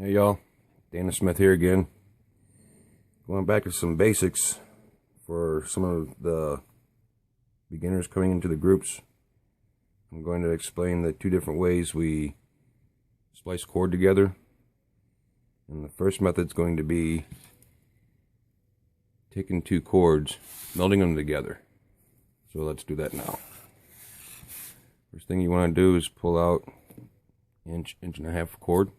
Hey y'all, Dana Smith here again. Going back to some basics for some of the beginners coming into the groups. I'm going to explain the two different ways we splice cord together. And the first method is going to be taking two cords, melding them together. So let's do that now. First thing you want to do is pull out inch and a half cord.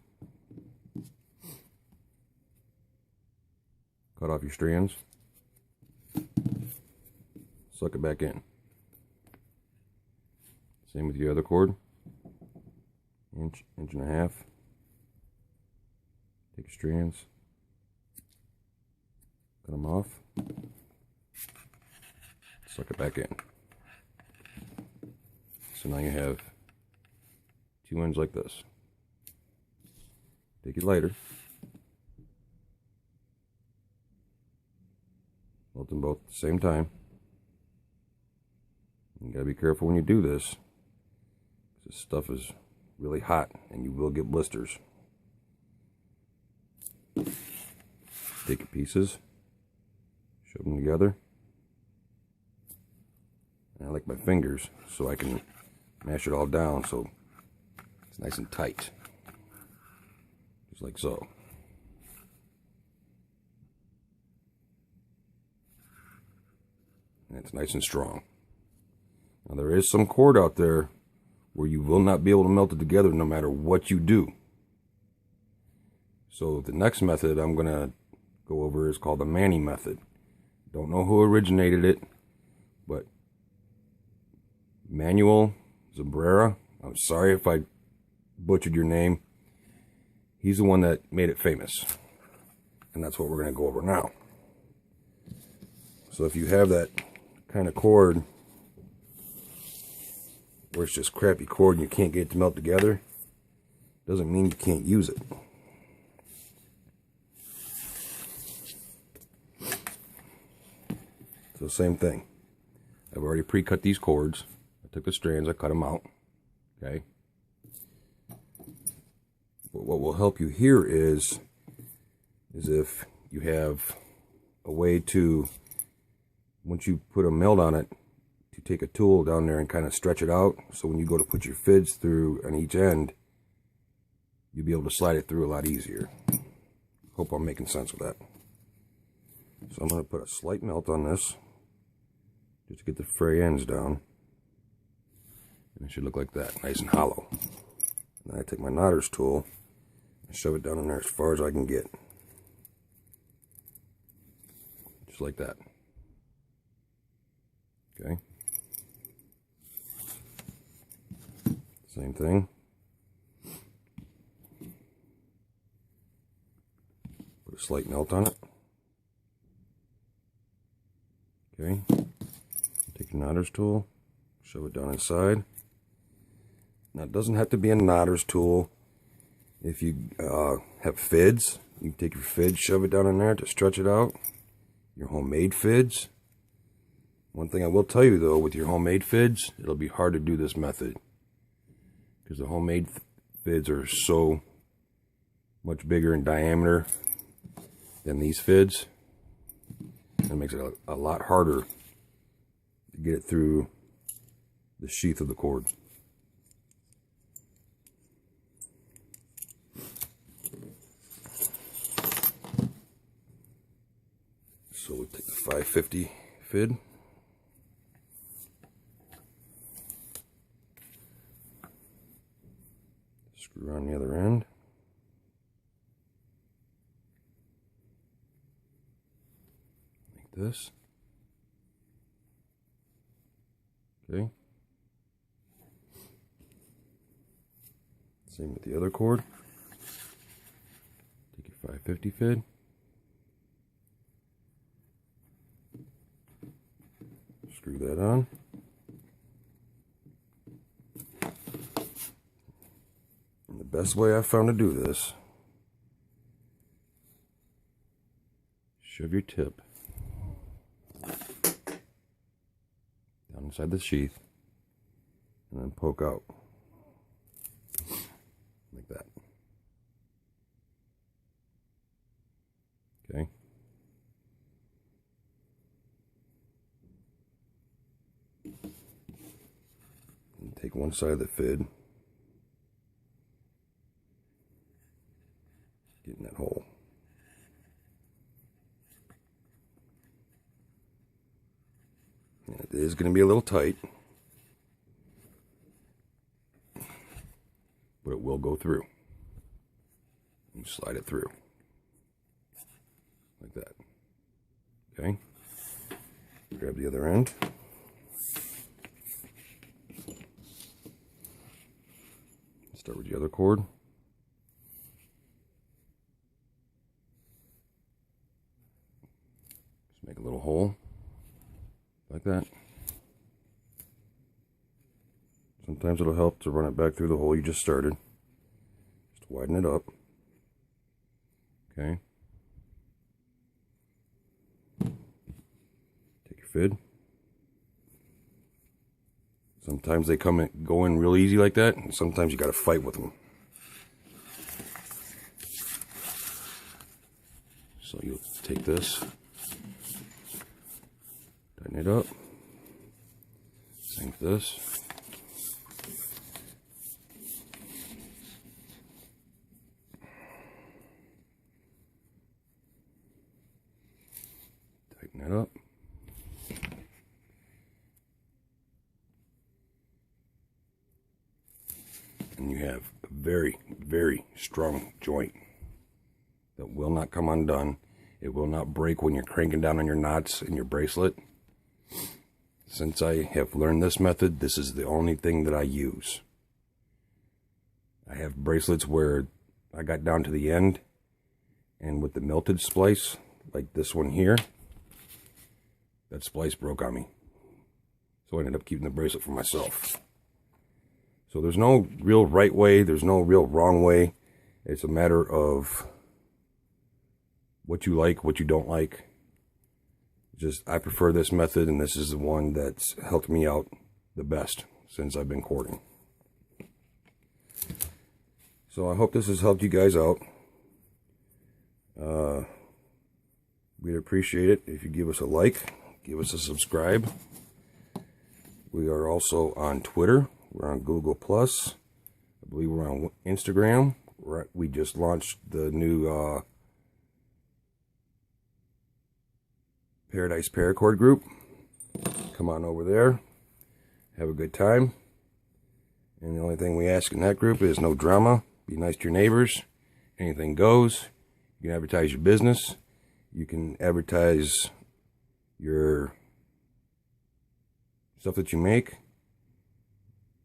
Cut off your strands, suck it back in. Same with your other cord, inch and a half. Take your strands, cut them off, suck it back in. So now you have two ends like this. Take your lighter, melt them both at the same time. You gotta be careful when you do this. This stuff is really hot and you will get blisters. Take your pieces, shove them together. And I like my fingers so I can mash it all down so it's nice and tight. Just like so. And it's nice and strong. Now there is some cord out there where you will not be able to melt it together no matter what you do. So the next method I'm going to go over is called the Manny method. Don't know who originated it, but Manuel Zabrera, I'm sorry if I butchered your name. He's the one that made it famous. And that's what we're going to go over now. So if you have that kind of cord where it's just crappy cord and you can't get it to melt together, doesn't mean you can't use it. So same thing. I've already pre-cut these cords. I took the strands, I cut them out. Okay. But what will help you here is if you have a way to, once you put a meld on it, to take a tool down there and kind of stretch it out, so when you go to put your fids through on each end, you'll be able to slide it through a lot easier. Hope I'm making sense with that. So I'm going to put a slight melt on this, just to get the fray ends down. And it should look like that, nice and hollow. And then I take my knotters tool and shove it down in there as far as I can get. Just like that. Okay. Same thing. Put a slight melt on it. Okay. Take your knotters tool, shove it down inside. Now it doesn't have to be a knotters tool. If you have fids, you can take your fids, shove it down in there to stretch it out. Your homemade fids. One thing I will tell you though, with your homemade fids, it'll be hard to do this method. Because the homemade fids are so much bigger in diameter than these fids. It makes it a lot harder to get it through the sheath of the cord. So we'll take the 550 fid. Screw on the other end. Like this. Okay. Same with the other cord. Take your 550 fid. Screw that on. And the best way I've found to do this, shove your tip down inside the sheath and then poke out like that. take one side of the fid, get in that hole. And it is going to be a little tight, but it will go through. You slide it through like that. Okay, grab the other end. Start with the other cord. Just make a little hole like that. Sometimes it'll help to run it back through the hole you just started. Just widen it up. Okay. Take your fid. Sometimes they go in real easy like that, and sometimes you got to fight with them. So you'll take this, tighten it up. Same with this. Tighten that up. And you have a very, very strong joint that will not come undone. It will not break when you're cranking down on your knots in your bracelet. Since I have learned this method, this is the only thing that I use. I have bracelets where I got down to the end, and with the melted splice, like this one here, that splice broke on me. So I ended up keeping the bracelet for myself. So there's no real right way, there's no real wrong way. It's a matter of what you like, what you don't like. Just, I prefer this method, and this is the one that's helped me out the best since I've been cording. So I hope this has helped you guys out. We'd appreciate it if you give us a like, give us a subscribe. We are also on Twitter. We're on Google+. I believe we're on Instagram. We just launched the new Paradise Paracord group. Come on over there. Have a good time. And the only thing we ask in that group is no drama. Be nice to your neighbors. Anything goes. You can advertise your business. You can advertise your stuff that you make.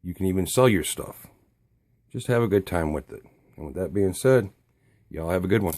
You can even sell your stuff. Just have a good time with it. And with that being said, y'all have a good one.